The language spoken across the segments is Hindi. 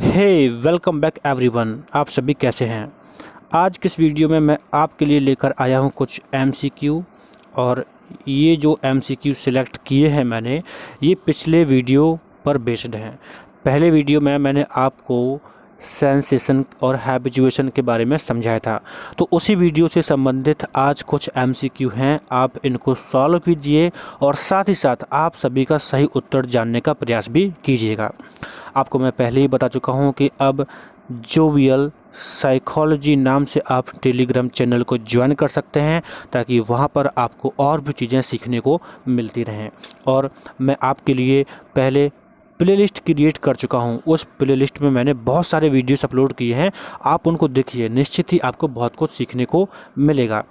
हे वेलकम बैक एवरीवन। आप सभी कैसे हैं? आज किस वीडियो में मैं आपके लिए लेकर आया हूं कुछ एमसीक्यू। और ये जो एमसीक्यू सिलेक्ट किए हैं मैंने, ये पिछले वीडियो पर बेस्ड हैं। पहले वीडियो में मैंने आपको सेंसेशन और हैबिचुएशन के बारे में समझाया था, तो उसी वीडियो से संबंधित आज कुछ एमसीक्यू हैं। आप इनको सॉल्व कीजिए और साथ ही साथ आप सभी का सही उत्तर जानने का प्रयास भी कीजिएगा। आपको मैं पहले ही बता चुका हूं कि अब जोवियल साइकोलॉजी नाम से आप टेलीग्राम चैनल को ज्वाइन कर सकते हैं, ताकि वहां पर आपको और भी चीज़ें सीखने को मिलती रहें। और मैं आपके लिए पहले प्लेलिस्ट क्रिएट कर चुका हूं। उस प्लेलिस्ट में मैंने बहुत सारे वीडियोस अपलोड किए हैं, आप उनको देखिए, निश्चित ही आपको बहुत कुछ सीखने को मिलेगा।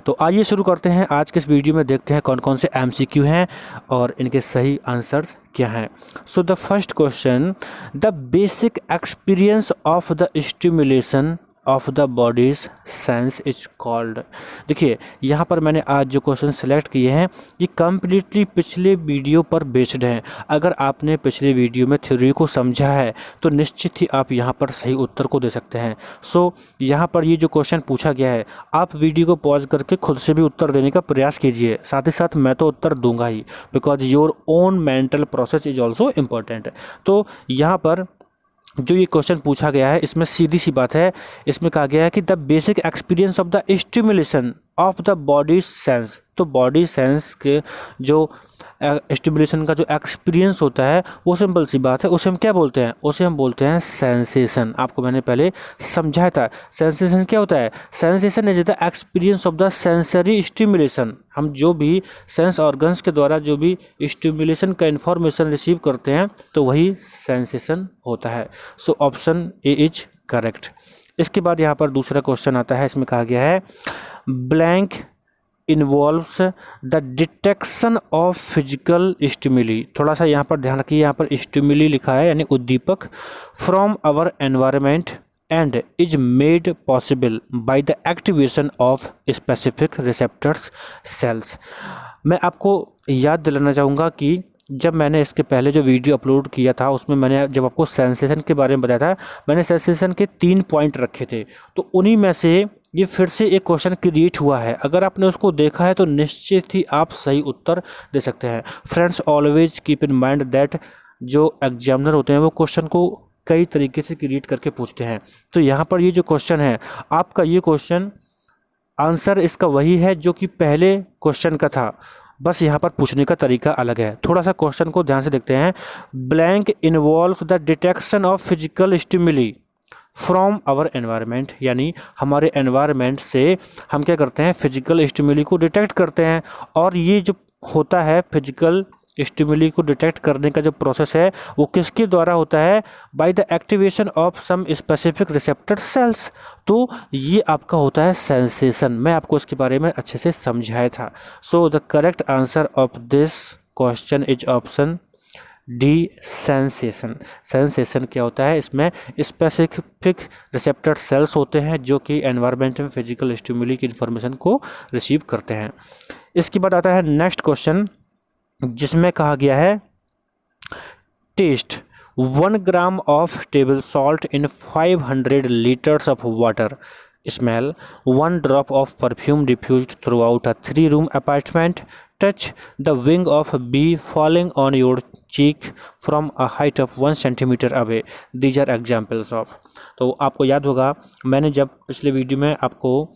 तो आइए शुरू करते हैं। आज के इस वीडियो में देखते हैं कौन कौन से एमसीक्यू हैं और इनके सही आंसर्स क्या हैं। So the first question, the basic experience of the stimulation of the bodies sense is called. देखिए, यहाँ पर मैंने आज जो क्वेश्चन सेलेक्ट किए हैं ये कम्प्लीटली पिछले वीडियो पर बेस्ड हैं। अगर आपने पिछले वीडियो में थ्योरी को समझा है तो निश्चित ही आप यहाँ पर सही उत्तर को दे सकते हैं। सो यहाँ पर ये जो क्वेश्चन पूछा गया है, आप वीडियो को पॉज करके खुद से भी उत्तर देने का प्रयास कीजिए। साथ ही साथ मैं तो उत्तर दूंगा ही, because your own mental process is also important. तो यहाँ पर जो ये क्वेश्चन पूछा गया है, इसमें सीधी सी बात है। इसमें कहा गया है कि the basic experience of the stimulation of the body sense. तो बॉडी सेंस के जो स्टिमुलेशन का जो एक्सपीरियंस होता है, वो सिंपल सी बात है, उसे हम क्या बोलते हैं? उसे हम बोलते हैं सेंसेशन। आपको मैंने पहले समझाया था सेंसेशन क्या होता है। Sensation is the experience of the sensory stimulation. हम जो भी सेंस ऑर्गन्स के द्वारा जो भी स्टिमुलेशन का इंफॉर्मेशन रिसीव करते हैं, तो वही सेंसेशन होता है। So option A is correct. इसके बाद यहाँ पर दूसरा क्वेश्चन आता है। इसमें कहा गया है blank involves the detection of physical stimuli. थोड़ा सा यहाँ पर ध्यान रखिए, यहाँ पर स्टिमुली लिखा है यानी उद्दीपक, from our environment and is made possible by the activation of specific receptors cells. मैं आपको याद दिलाना चाहूँगा कि जब मैंने इसके पहले जो वीडियो अपलोड किया था, उसमें मैंने जब आपको सेंसेशन के बारे में बताया था, मैंने सेंसेशन के 3 पॉइंट रखे थे। तो उन्हीं में से ये फिर से एक क्वेश्चन क्रिएट हुआ है। अगर आपने उसको देखा है तो निश्चित ही आप सही उत्तर दे सकते हैं। Friends, always keep in mind that जो एग्जामिनर होते हैं वो क्वेश्चन को कई तरीके से क्रिएट करके पूछते हैं। तो यहाँ पर ये जो क्वेश्चन है, आपका ये क्वेश्चन आंसर इसका वही है जो कि पहले क्वेश्चन का था, बस यहाँ पर पूछने का तरीका अलग है। थोड़ा सा क्वेश्चन को ध्यान से देखते हैं। Blank involve the detection of physical stimuli from our environment, यानी हमारे एनवायरनमेंट से हम क्या करते हैं? फिजिकल स्टिमुली को डिटेक्ट करते हैं। और ये जो होता है फिजिकल स्टिमुली को डिटेक्ट करने का जो प्रोसेस है, वो किसके द्वारा होता है? By the activation of some specific receptor cells. तो ये आपका होता है सेंसेशन। मैं आपको इसके बारे में अच्छे से समझाया था। So the correct answer of this question is option D, sensation. Sensation क्या होता है? इसमें स्पेसिफिक रिसेप्टर सेल्स होते हैं जो कि एनवायरनमेंट में फिजिकल स्टिमुली की इंफॉर्मेशन को रिसीव करते हैं। इसके बाद आता है नेक्स्ट क्वेश्चन, जिसमें कहा गया है taste 1 gram of table salt in 500 litres of water, smell 1 drop of perfume diffused throughout a 3-room apartment, touch the wing of bee falling on your cheek from a height of 1 centimetre away. These are examples of. तो आपको याद होगा, मैंने जब पिछले वीडियो में आपको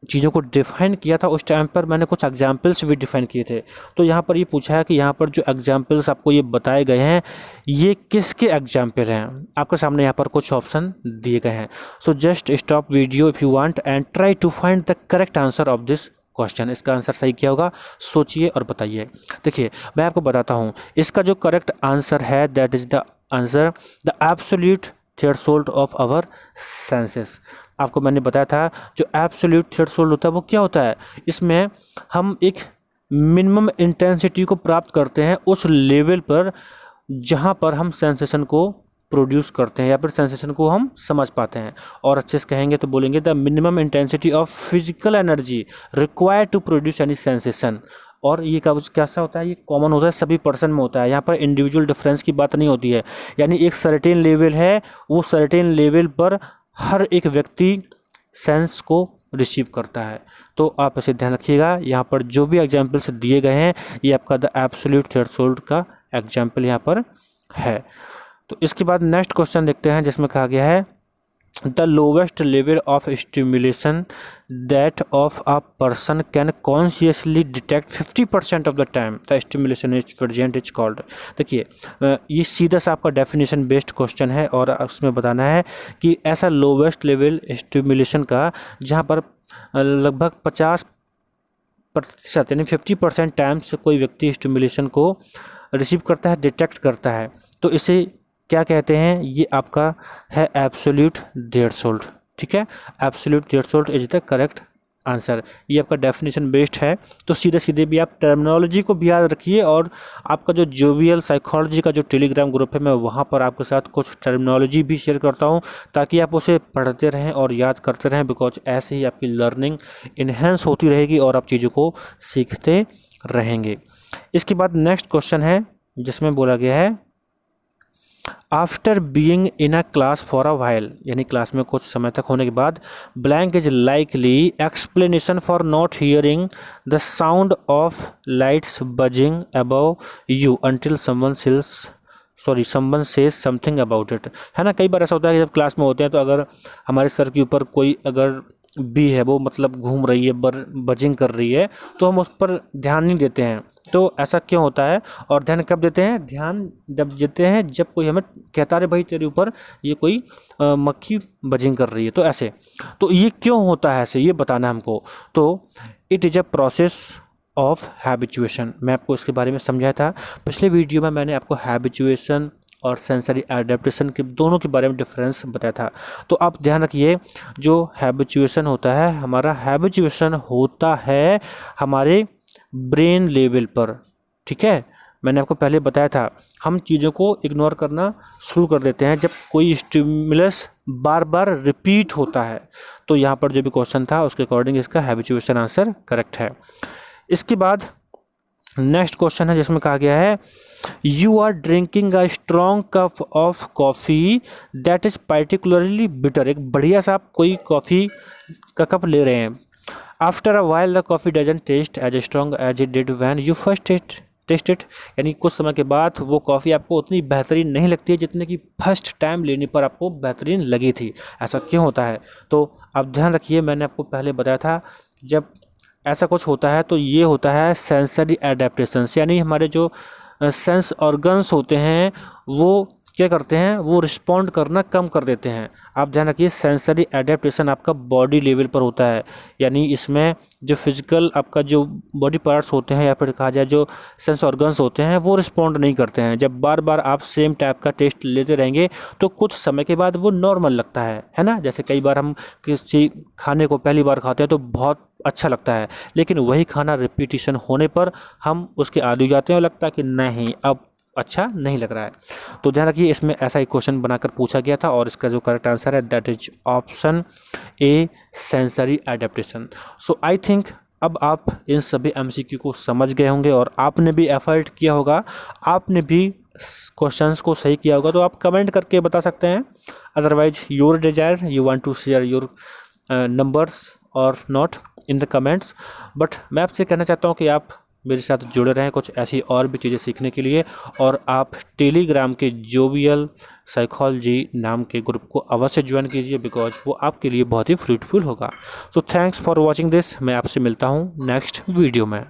चीज़ों को डिफ़ाइन किया था, उस टाइम पर मैंने कुछ एग्जाम्पल्स भी डिफ़ाइन किए थे। तो यहाँ पर ये पूछा है कि यहाँ पर जो एग्जाम्पल्स आपको ये बताए गए हैं, ये किसके एग्जाम्पल हैं? आपके सामने यहाँ पर कुछ ऑप्शन दिए गए हैं। So just stop video if you want and try to find the correct answer of this question. इसका आंसर सही क्या होगा, सोचिए और बताइए। देखिए, मैं आपको बताता हूँ इसका जो करेक्ट आंसर है, that is the answer the absolute threshold of our senses. आपको मैंने बताया था जो एब्सोल्यूट थ्रेशोल्ड होता है वो क्या होता है? इसमें हम एक मिनिमम इंटेंसिटी को प्राप्त करते हैं उस लेवल पर जहाँ पर हम सेंसेशन को प्रोड्यूस करते हैं या फिर सेंसेशन को हम समझ पाते हैं। और अच्छे से कहेंगे तो बोलेंगे the minimum intensity of physical energy required to produce any sensation और ये कैसा होता है, ये कॉमन होता है, सभी पर्सन में होता है। यहाँ पर इंडिविजुअल डिफरेंस की बात नहीं होती है, यानी एक सर्टेन लेवल है, वो सर्टेन लेवल पर हर एक व्यक्ति सेंस को रिसीव करता है। तो आप इसे ध्यान रखिएगा। यहाँ पर जो भी एग्जाम्पल्स दिए गए हैं ये आपका द एब्सोल्यूट थ्रेशोल्ड का एग्जाम्पल यहाँ पर है। तो इसके बाद नेक्स्ट क्वेश्चन देखते हैं, जिसमें कहा गया है the lowest level of stimulation that of a person can consciously detect 50% of the time the stimulation is present is called. देखिए ये सीधा सा आपका डेफिनेशन बेस्ड क्वेश्चन है और उसमें बताना है कि ऐसा लोवेस्ट लेवल स्टिमुलेशन का जहाँ पर लगभग 50% यानी 50% टाइम्स कोई व्यक्ति स्टिमुलेशन को रिसीव करता है, डिटेक्ट करता है, तो इसे क्या कहते हैं, ये आपका है एब्सोल्यूट थ्रेशोल्ड। ठीक है, absolute threshold is the correct answer. ये आपका डेफिनेशन बेस्ड है, तो सीधे सीधे भी आप टर्मिनोलॉजी को भी याद रखिए। और आपका जो जोवियल साइकोलॉजी का जो टेलीग्राम ग्रुप है, मैं वहाँ पर आपके साथ कुछ टर्मिनोलॉजी भी शेयर करता हूँ ताकि आप उसे पढ़ते रहें और याद करते रहें, बिकॉज ऐसे ही आपकी लर्निंग इन्हेंस होती रहेगी और आप चीज़ों को सीखते रहेंगे। इसके बाद नेक्स्ट क्वेश्चन है, जिसमें बोला गया है after being in a class for a while, यानी क्लास में कुछ समय तक होने के बाद, blank is likely explanation for not hearing the sound of lights buzzing above you until someone says something about it. है ना, कई बार ऐसा होता है कि जब क्लास में होते हैं तो अगर हमारे सर के ऊपर कोई अगर बी है, वो मतलब घूम रही है, बजिंग कर रही है, तो हम उस पर ध्यान नहीं देते हैं। तो ऐसा क्यों होता है, और ध्यान कब देते हैं, ध्यान जब देते हैं जब कोई हमें कहता है भाई तेरे ऊपर ये कोई मक्खी बजिंग कर रही है, तो ऐसे। तो ये क्यों होता है ऐसे, ये बताना है हमको। तो it is a process of habituation. मैं आपको इसके बारे में समझाया था पिछले वीडियो में, मैंने आपको हैबिचुएशन और सेंसरी एडेप्टेशन के दोनों के बारे में डिफरेंस बताया था। तो आप ध्यान रखिए, जो हैबिचुएशन होता है, हमारा हैबिचुएशन होता है हमारे ब्रेन लेवल पर। ठीक है, मैंने आपको पहले बताया था, हम चीज़ों को इग्नोर करना शुरू कर देते हैं जब कोई स्टिमुलस बार बार रिपीट होता है। तो यहाँ पर जो भी क्वेश्चन था उसके अकॉर्डिंग इसका हैबिचुएशन आंसर करेक्ट है। इसके बाद नेक्स्ट क्वेश्चन है, जिसमें कहा गया है you are drinking a strong cup of coffee that is particularly bitter. एक बढ़िया सा आप कोई कॉफ़ी का कप ले रहे हैं। After a while the coffee doesn't taste as strong as it did when you first taste it, यानी कुछ समय के बाद वो कॉफ़ी आपको उतनी बेहतरीन नहीं लगती है जितने की फर्स्ट टाइम लेने पर आपको बेहतरीन लगी थी। ऐसा क्यों होता है, तो आप ध्यान रखिए, मैंने आपको पहले बताया था जब ऐसा कुछ होता है तो ये होता है सेंसरी एडेप्टेशन, यानी हमारे जो सेंस ऑर्गन्स होते हैं वो क्या करते हैं, वो रिस्पॉन्ड करना कम कर देते हैं। आप ध्यान रखिए, सेंसरी एडेप्टेशन आपका बॉडी लेवल पर होता है, यानी इसमें जो फिजिकल आपका जो बॉडी पार्ट्स होते हैं या फिर कहा जाए जो सेंस ऑर्गन्स होते हैं वो रिस्पॉन्ड नहीं करते हैं। जब बार बार आप सेम टाइप का टेस्ट लेते रहेंगे तो कुछ समय के बाद वो नॉर्मल लगता है ना। जैसे कई बार हम किसी खाने को पहली बार खाते हैं तो बहुत अच्छा लगता है, लेकिन वही खाना रिपीटिशन होने पर हम उसके आदी हो जाते हैं और लगता है कि नहीं अब अच्छा नहीं लग रहा है। तो ध्यान रखिए, इसमें ऐसा ही क्वेश्चन बनाकर पूछा गया था और इसका जो करेक्ट आंसर है that is option A, sensory adaptation. So I think अब आप इन सभी एमसीक्यू को समझ गए होंगे और आपने भी एफर्ट किया होगा, आपने भी क्वेश्चंस को सही किया होगा। तो आप कमेंट करके बता सकते हैं, otherwise your desire you want to share your numbers or not in the comments. But मैं आपसे कहना चाहता हूँ कि आप मेरे साथ जुड़े रहें कुछ ऐसी और भी चीज़ें सीखने के लिए, और आप टेलीग्राम के जोवियल साइकोलॉजी नाम के ग्रुप को अवश्य ज्वाइन कीजिए, बिकॉज वो आपके लिए बहुत ही फ्रूटफुल होगा। So thanks for watching this. मैं आपसे मिलता हूँ नेक्स्ट वीडियो में।